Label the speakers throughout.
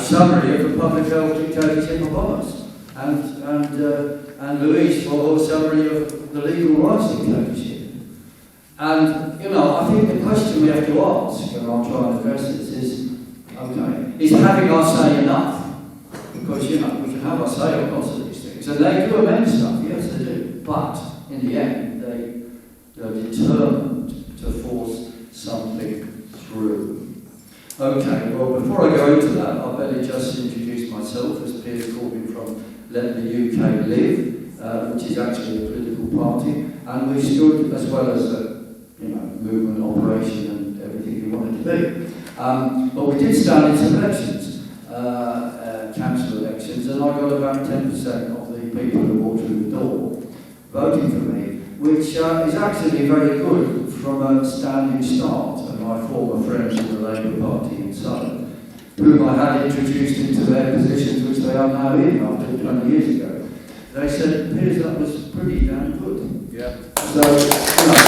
Speaker 1: summary of the public health dictatorship of us, and Louise for a summary of the legal rights dictatorship. And, you know, I think the question we have to ask, and I'll try and address this, is, okay, is having our say enough? Because, you know, we can have our say on lots of these things. And they do amend stuff, yes they do. But, in the end, they're determined to force something through. Okay, well, before I go into that, I better just introduce myself as Piers Corbyn from Let the UK Live, which is actually a political party, and we stood as well as a movement, operation, and everything we wanted to be. But we did stand in some elections, council elections, and I got about 10% of the people who walked through the door voting for me, which is actually very good from a standing start. And my former friends in the Labour Party in Southern, whom I had introduced into their positions, which they are now in after 20 years ago, they said, Piers, that was pretty damn good.
Speaker 2: Yeah.
Speaker 1: So, you know,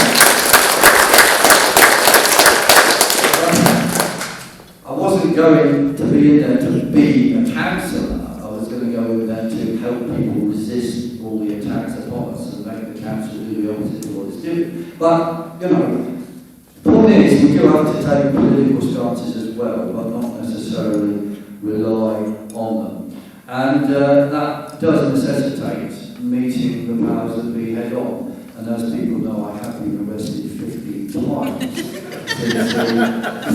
Speaker 1: I wasn't going to be in there to be a councillor. I was going to go in there to help people resist all the attacks upon us and make the council do the opposite of what it's doing. But, you know, the point is, we do have to take political stances as well, but not necessarily rely on them. And that does necessitate meeting the powers that be head on. And as people know, I have been arrested 15 times.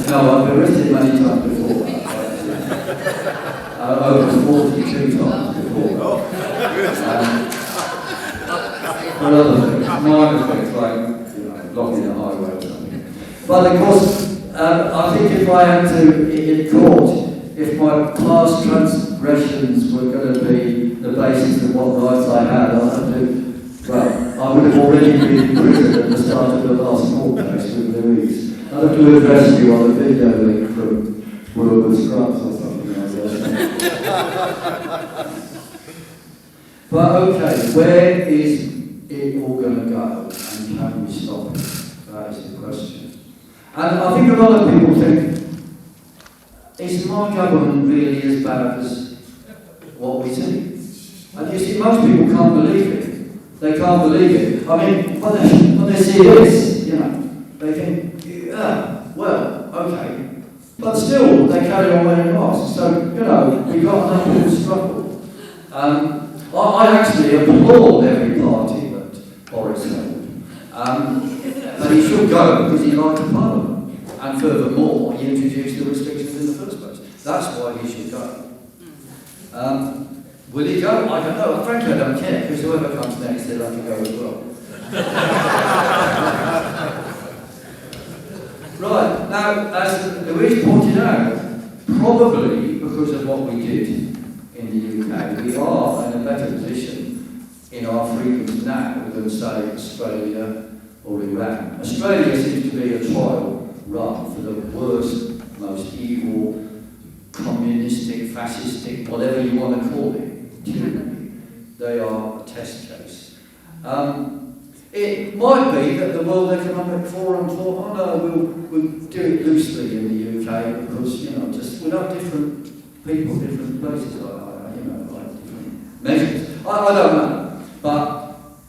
Speaker 1: No, I've been arrested many times before that. Over 42 times before that. But other things, minor things like blocking the highway or something. But of course, I think if I had to, in court, if my class transgressions were going to be the basis of what rights I had, I'd have to, well, I would have already been in prison at the start of the last court case with Louise. I'd have to address you on a video link from Burgess or something like that. But okay, where is it all going to go, and can we stop it? That is the question. And I think a lot of people think, is my government really as bad as what we see? And you see, most people can't believe it. They can't believe it. I mean, when they see this, you know, they think, yeah, well, okay. But still, they carry on wearing masks. So, you know, we've got an uphill struggle. I actually applaud every party that Boris held. But he should go because he liked the Parliament. And furthermore, he introduced the restrictions in the first place. That's why he should go. Will he go? I don't know. Frankly, I don't care, because whoever comes next, they'll have to go as well. Right, now, as Louise pointed out, probably because of what we did in the UK, we are in a better position in our freedoms now than, say, Australia or Iran. Australia seems to be a trial run for the worst, most evil, communistic, fascistic, whatever you want to call it, tyranny. They are a test case. It might be that the World Economic Forum thought, oh no, we'll do it loosely in the UK because, you know, just we're not different people, different places, like different measures. I don't know, but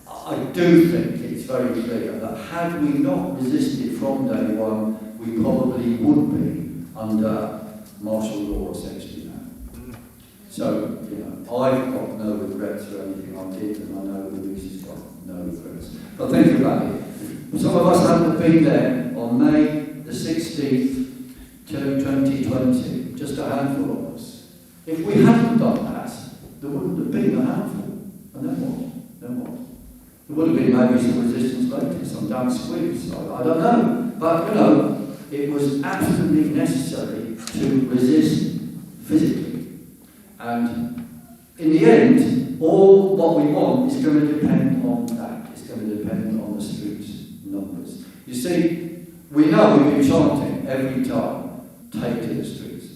Speaker 1: I do think it's very clear that had we not resisted from day one, we probably would be under martial law essentially now. So, you know, I've got no regrets for anything I did, and I know Louise has got no regrets. But think about it. Some of us haven't been there on May the 16th, 2020, just a handful of us. If we hadn't done that, there wouldn't have been a handful. And then what? Then what? There would have been maybe some resistance later, some damn squibs, I don't know. But, you know, it was absolutely necessary to resist physically. And in the end, all what we want is going to depend on that. It's going to depend on the streets numbers. You see, we know we've been chanting every time, take to the streets.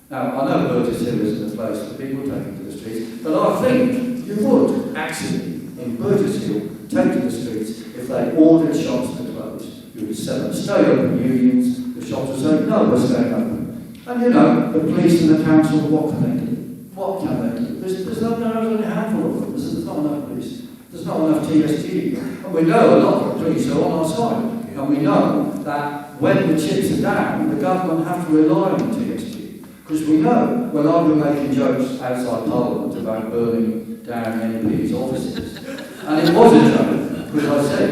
Speaker 1: Now, I know Burgess Hill isn't a place for people taking to the streets, but I think you would actually, in Burgess Hill, take to the streets if they ordered shops to close. You would set up stay open unions, the shops would say, no, we're staying open. And you know, the police and the council, what can they do? What can they do? There's only a handful of them. There's not enough police. There's not enough TSG. And we know a lot of the police are on our side. And we know that when the chips are down, the government have to rely on TSG. Because we know, when I've been making jokes outside Parliament about burning down MPs' offices, and it was a joke, because I said,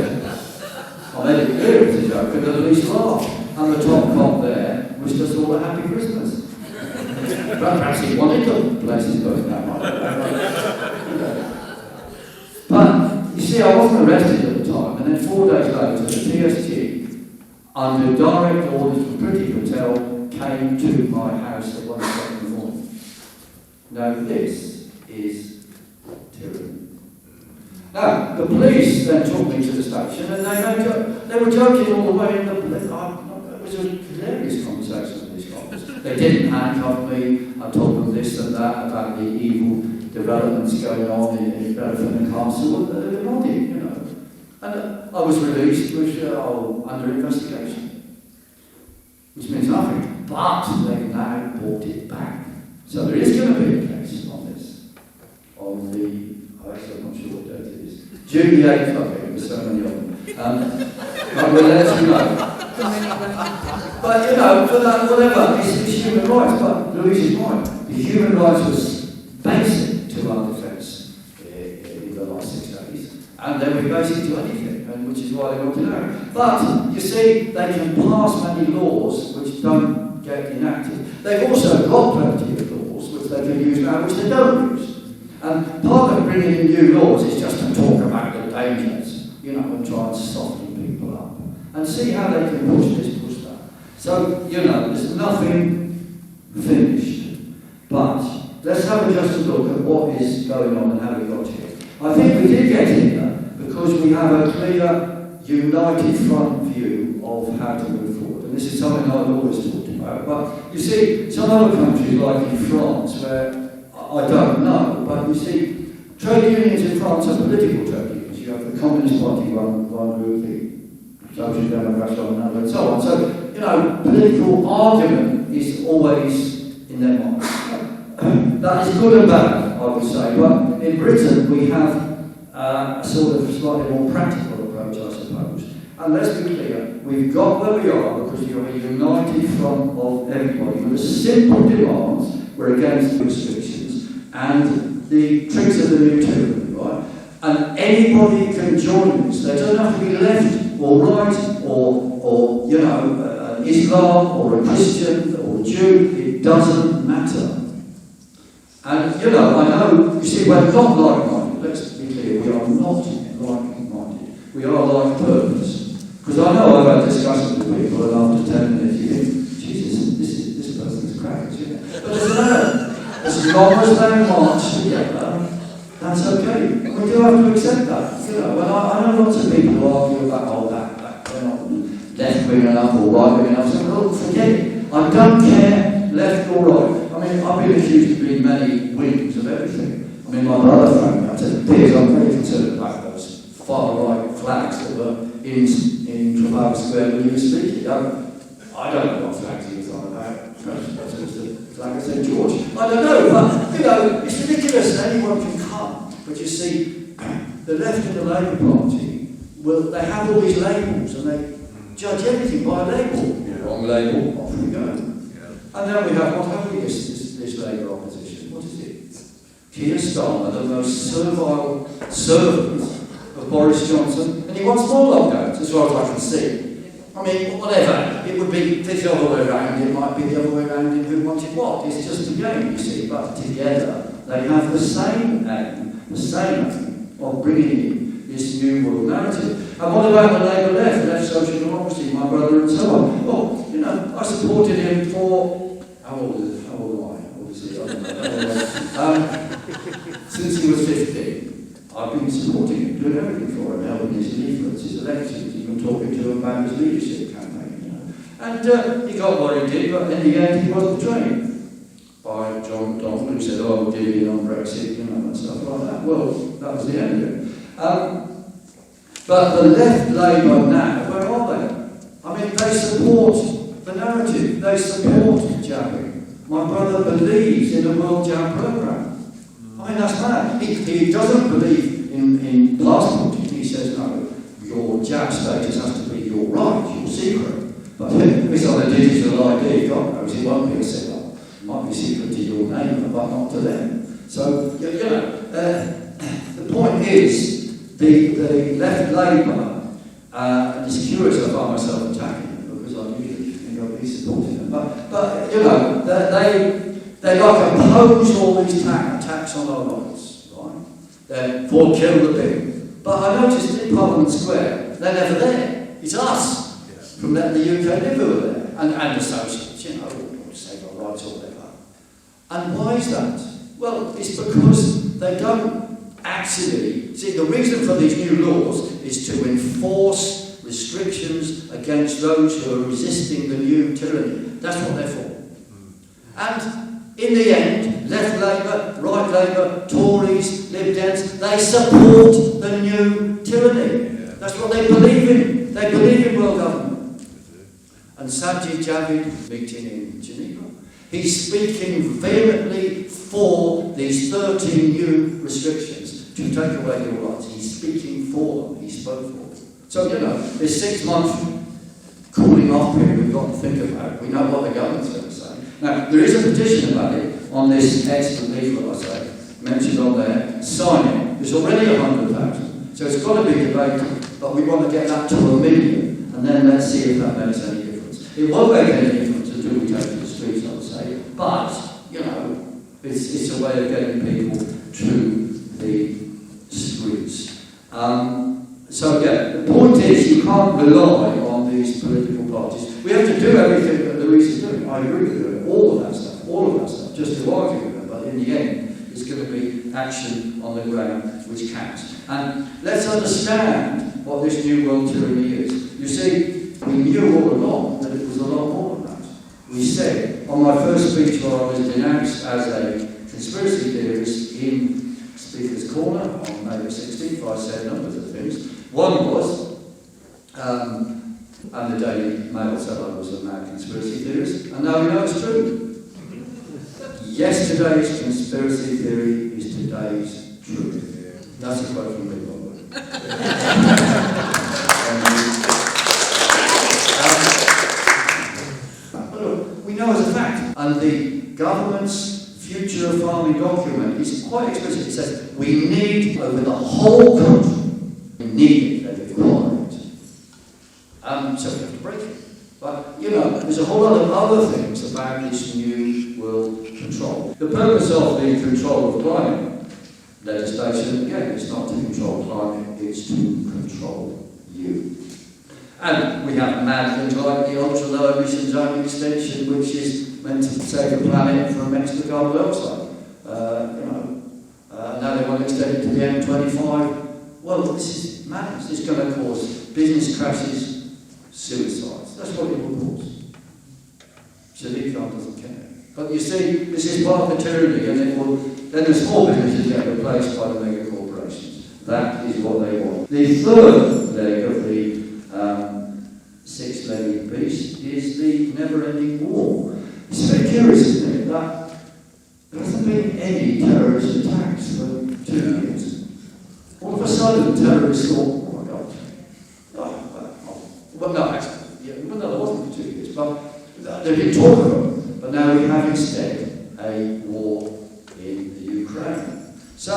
Speaker 1: I made it clear it was a joke, and the police laughed. And the top cop there was just all a happy Christmas. Perhaps he wanted the places going that way. But, you see, I wasn't arrested at the time, and then 4 days later, the TSG, under direct orders from Pretty Patel, came to my house at 1 o'clock in the morning. Now, this is tyranny. Now, the police then took me to the station, and they were joking all the way, and it was a hilarious conversation with these cops. They didn't handcuff me. I told them this and that about the evil developments going on in Bedford and Castle. They were nodding, you know. And I was released, under investigation, which means nothing. But they've now brought it back. So there is going to be a case on this, on the, I'm not sure what date it is, June the 8th, I think, there's so many of them. But we'll let you know. But you know, for that, whatever, it's human rights. But Louise is right. The human rights was basic to our defence in the last 6 days, and they were basic to anything, and which is why they wanted out. But you see, they can pass many laws which don't get enacted. They've also got plenty of laws which they can use now, which they don't use. And part of bringing in new laws is just to talk about the dangers, you know, and try and soften people up. And see how they can push this, push that. So, you know, there's nothing finished. But let's have just a look at what is going on and how we got here. I think we did get here because we have a clear, united front view of how to move forward. And this is something I've always talked about. But you see, some other countries, like in France, where I don't know, but you see, trade unions in France are political trade unions. You have the Communist Party one group, the Social Democrats on another, and so on. So, you know, political argument is always in their minds. That is good and bad, I would say. But in Britain, we have a sort of slightly more practical approach, I suppose. And let's be clear, we've got where we are because you're a united front of everybody with a simple demands. We're against restrictions and the tricks of the new tyranny, right? And anybody can join this. They don't have to be left or right or you know, Islam or a Christian or a Jew. It doesn't matter. And you know, I know, you see, we're not like-minded. Let's be clear, we are not like-minded. We are like purpose. Because I know I've had discussions with people and after 10 minutes you think, Jesus, this person's crackers, isn't it? But doesn't matter. As long as they march together, that's okay. We do have to accept that. You know, and I know lots of people who argue about, that they're not left-wing enough or right-wing enough. So, look, forget it. I don't care left or right. I mean, I've been accused of being many wings of everything. I mean, my brother phoned me. I said, Piers, I'm very concerned about those far-right flags that were in Trafalgar Square when you were speaking. I don't know what flags he was on about. Like I said, George, I don't know, but, you know, it's ridiculous that anyone can come. But you see, the left and the Labour Party, well, they have all these labels and they judge everything by a label. Yeah. Wrong label, off we go. Yeah. And then we have, what have we, this Labour opposition? What is it? Keir Starmer, the most servile servant of Boris Johnson, and he wants more lockdowns, as far as I can see. I mean, whatever, it would be the other way around, it might be the other way around in who wanted what. It's just a game, you see, but together they have the same aim of bringing in this new world narrative. And what about the Labour left social democracy, my brother and so on? Well, you know, I supported him for, how old am I? How old is he? I don't know. Since he was 15. I've been supporting him, doing everything for him, helping his leaflets, his elections, even talking to him about his leadership campaign, you know. And he got what he did, but in the end he was betrayed by John McDonnell, who said, oh, we'll give you on Brexit, you know, and stuff like that. Well, that was the end of it. But the left Labour now, where are they? I mean, they support the narrative, they support jabbing. My brother believes in a world jab program. I mean, that's mad. He doesn't believe in passport. He says, no, your jab status has to be your right, your secret. But if it's on a digital ID, God knows it won't be a signal. It might be secret to your neighbour, but not to them. So, the point is, the left Labour, and it's curious I find myself attacking them, because I usually think I'll be supporting them. But they like oppose all these attacks on our rights, right? They're for kill the pig. But I noticed in Parliament Square, they're never there. It's us from the UK Live who are there, and associates, or Save Our Rights or whatever. And why is that? Well, it's because they don't actually see the reason for these new laws is to enforce restrictions against those who are resisting the new tyranny. That's what they're for. And in the end, left Labour, right Labour, Tories, Lib Dems, they support the new tyranny. That's what they believe in. They believe in world government. And Sajid Javid, meeting in Geneva, he's speaking vehemently for these 13 new restrictions to take away your rights. He's speaking for them. He spoke for them. So, this 6 month cooling off period we've got to think about. We know what the government's going to say. Now, there is a petition about it on this excellent leaflet, I say, mentioned on there. Sign it. There's already 100,000. So it's got to be debated. But we want to get that to 1 million. And then let's see if that makes any difference. It won't make any difference until we take to the streets, I would say. But, it's a way of getting people to the streets. The point is you can't rely on these political parties. We have to do everything that Louise is doing. I agree with her. All of that stuff, just to argue with her. But in the end, it's going to be action on the ground which counts. And let's understand what this new world tyranny is. You see, we knew all along that it was a lot more than that. We said, on my first speech where I was denounced as a conspiracy theorist in Speaker's Corner on May the 16th, I said numbers of things. One was, and the Daily Mail said I was a mad conspiracy theorist, and now we know it's true. Yesterday's conspiracy theory is today's truth. That's a quote from me, by the way. We know as a fact, and the government's future of farming document is quite explicit. It says, we need, over the whole country, we need it, they require it. So we have to break it. But, there's a whole lot of other things about this new world control. The purpose of the control of climate legislation, again, it's not to control climate, it's to control you. And we have mad things like the ultra-low emission zone extension, which is meant to save the planet from extra carbon dioxide. Now they want to extend it to the M25. Well, this is madness. It's going to cause business crashes, suicides. That's what it will cause. Sadiq Khan doesn't care. But you see, this is part of the tyranny, and then the small businesses get replaced by the mega corporations. That is what they want. The third leg of the six-legged beast is the never-ending war. It's very curious, isn't it, that there hasn't been any terrorist attacks for 2 years. All of a sudden, terrorists thought, oh my God. Well, no, actually, there wasn't for 2 years, but they've been talking about it. But now we have instead a war in the Ukraine. So,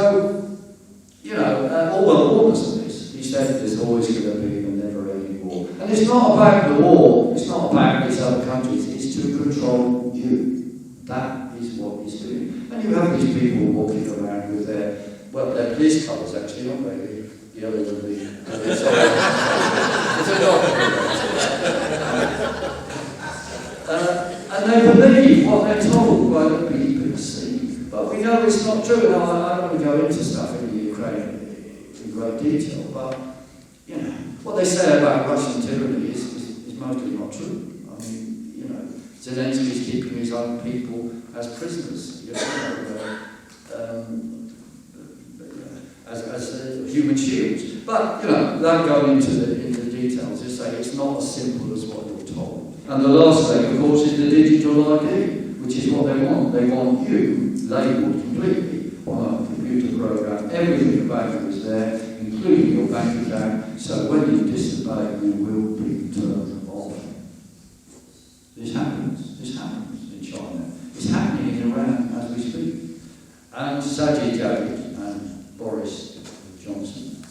Speaker 1: Orwell warned us of this. He said there's always going to be a never-ending war. And it's not about the war, it's not about these other countries, it's to control you. That is what he's doing. And you have these people walking around with their police colours actually, aren't they? The yellow and the it's a and they believe what they're told by the BBC. But we know it's not true. Now, I don't want to go into stuff in the Ukraine in great detail, but what they say about Russian tyranny is mostly not true. I mean, Zelensky's keeping his own people as prisoners, as human shields. But without going into the details, just say it's not as simple as what you're told. And the last thing, of course, is the digital ID. which is what they want. They want you labelled completely on a computer program. Everything about you is there, including your bank account, so when you disobey, you will be turned off. This happens in China. It's happening in Iran as we speak. And Sajid Javid and Boris Johnson.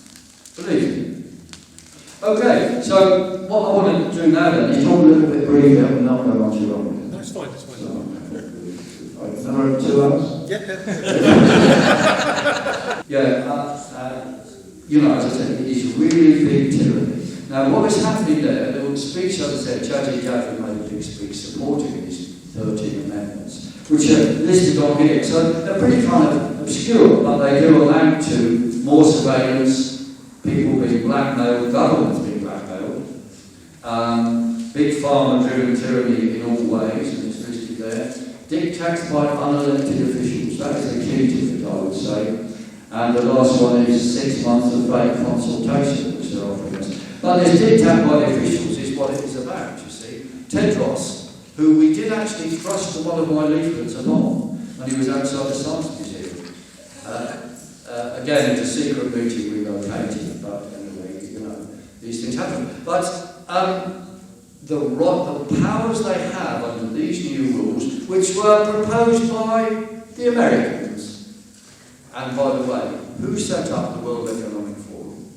Speaker 1: Believe me. Okay, so what I want to do now then is talk a little bit briefly and not go on too long.
Speaker 2: No, it's fine, it's fine.
Speaker 1: So, another 2 hours?
Speaker 2: Yeah.
Speaker 1: You know, as I said, it is really big tyranny. Now, what is happening there, the speech, as I said, Sajid Javid made a big speech supporting these 13 amendments, which are listed on here. So they're pretty kind of obscure, but they do amount to more surveillance, people being blackmailed, governments being blackmailed, big pharma-driven tyranny in all ways, and it's listed there, dictates by unelected officials. That is the key to it, I would say. And the last one is 6 months of vague consultation, which they're offering us. But this dictate by the officials is what it is about, you see. Tedros, who we did actually thrust one of my leaflets along when he was outside the Science Museum. Again, it's a secret meeting we located, but anyway, you know, these things happen. But the powers they have under these new rules, which were proposed by the Americans, and by the way, who set up the World Economic Forum?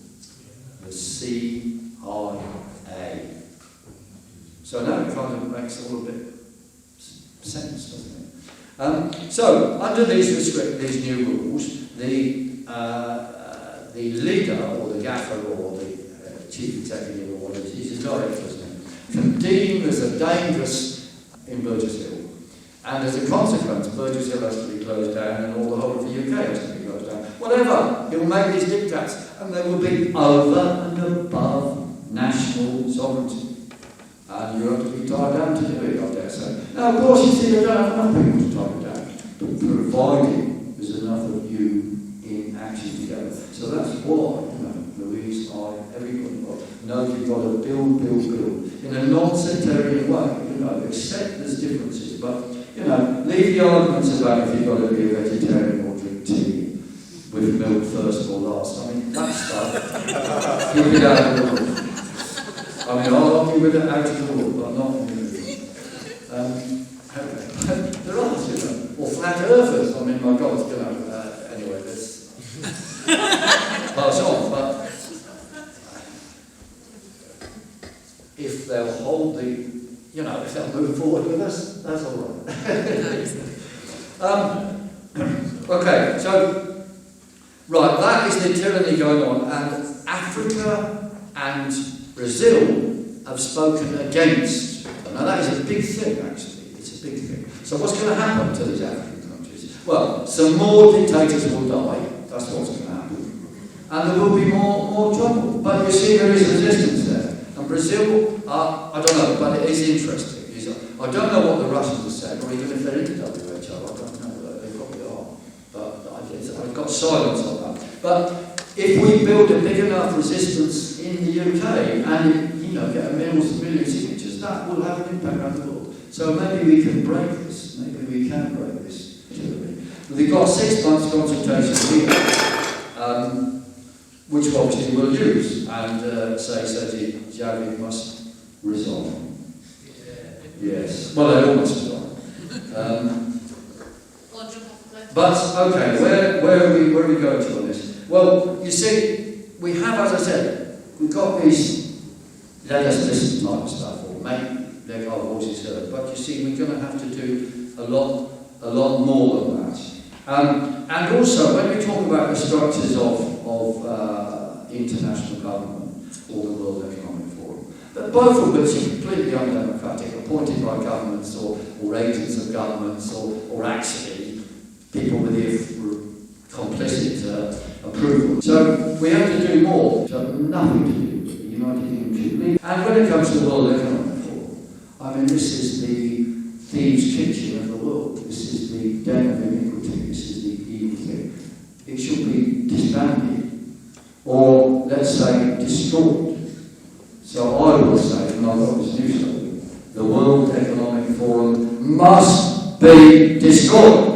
Speaker 1: The CIA. So now it kind of makes all a bit sense, doesn't it? So, under these new rules, the leader, or the gaffer, or the chief executive, or whatever, he's a director, isn't he, can deem as a dangerous in Burgess Hill. And as a consequence, Burgess Hill has to be closed down, and all the whole of the UK has to be closed down. Whatever, he'll make these diktats, and they will be over and above national sovereignty. And you have to be tied down to do it, I dare say. Now, of course, you see, they don't have enough people to tie it down, but providing there's enough of you in action together. So that's why, you know, Louise, everybody knows you've got to build in a non-sectarian way. You know, accept there's differences, but you know, leave the arguments about if you've got to be a vegetarian or drink tea with milk first or last. I mean, that stuff, keep it out of the world. I mean, I'll argue with it out of the world, but not in the there are, you know, or flat earthers. I mean, my God, you know, anyway, let's pass on, but if they'll hold the, you know, if they'll move forward with us, that's all right. Okay, so, right, that is the tyranny going on, and Africa and Brazil have spoken against. Now that is a big thing, actually. It's a big thing. So what's going to happen to these African countries? Well, some more dictators will die. That's what's going to happen. And there will be more trouble. But you see, there is resistance there. And Brazil, I don't know, but it is interesting. I don't know what the Russians have said, or even if they're into WHO. I don't know. They probably are. But I've got silence on that. But if we build a big enough resistance in the UK and, you know, get a million signatures, that will have an impact around the world. So maybe we can break this. Maybe we can break this. We've got 6 months consultation here, which obviously we'll use, and say Javid must resign. Yes. Well, they all must resign. But okay, where are we going to on this? Well, you see, we have, as I said, we've got these let us listen type stuff, or make our voices heard. But you see, we're going to have to do a lot more than that. And also, when we talk about the structures of international government or the World Economic Forum, that both of which are completely undemocratic, appointed by governments or agents of governments, or actually people with the complicit approval. So we have to do more. So nothing to do with the United Kingdom should leave. And when it comes to the World Economic Forum, I mean, this is the thieves' kitchen of the world. This is the den of iniquity. This is the evil thing. It should be disbanded, or let's say destroyed. So I will say, and I've got this new slogan, the World Economic Forum must be destroyed.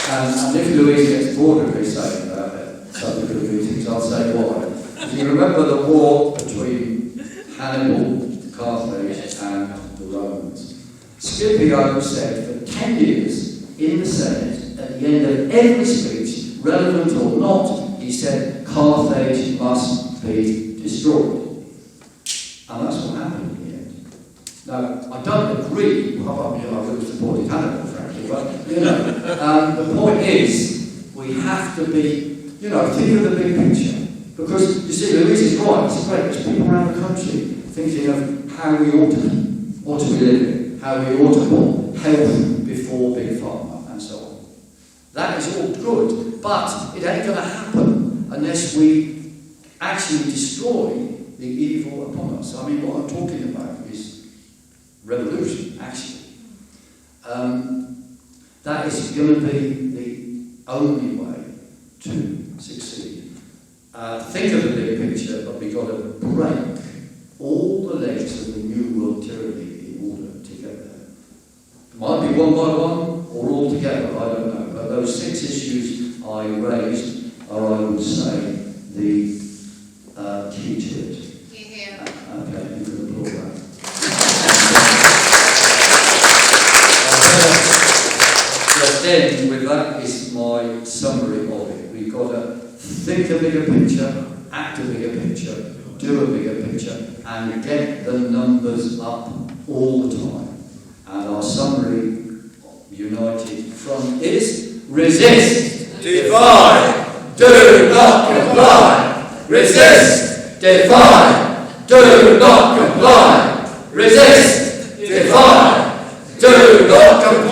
Speaker 1: And if Louise gets bored of me saying about it, subject of meetings, I'll say why. If you remember the war between Hannibal, Carthage, and the Romans, Scipio said for 10 years in the Senate, at the end of every speech, relevant or not, he said, Carthage must be destroyed. And that's what happened in the end. Now, I don't agree, well, I would have supported Hannibal, frankly, but, the point is, we have to be, think of the big picture. Because, you see, Louise is right, it's great, there's people around the country thinking of how we ought to be living, how we ought to put health before big pharma, and so on. That is all good, but it ain't going to happen unless we actually destroy the evil upon us. I mean, what I'm talking about is revolution, actually. That is going to be the only way to succeed. Think of the big picture, but we've got to break all the legs of the New World tyranny in order to get there. It might be one by one or all together, I don't know. But those 6 issues I raised are, I would say, the key to it. Okay, you can applaud that. Just end with that is my summary of it. We've got to think a bigger picture, act a bigger picture, do a bigger picture, and get the numbers up all the time. And our summary, united front, is resist, defy, do not comply. Resist, defy, do not comply. Resist, defy, do not comply.